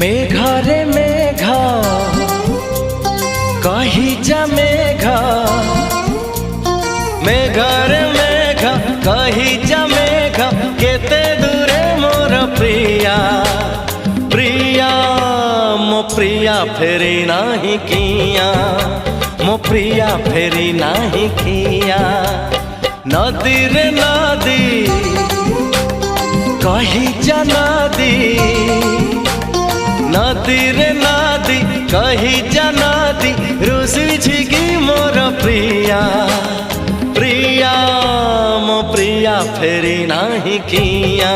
मेघरे मेघ कही जा मेघ, मेघरे मेघ कही जा मेघ, केते दूरे मोर प्रिया प्रिया मो प्रिया फेरी नाही किया, मो प्रिया फेरी नाही किया। नदी रे नदी कही जा नदी, नदी रे नदी कही जा नदी, रुसी छिगी मोर प्रिया प्रिया मो प्रिया फेरी नाही किया।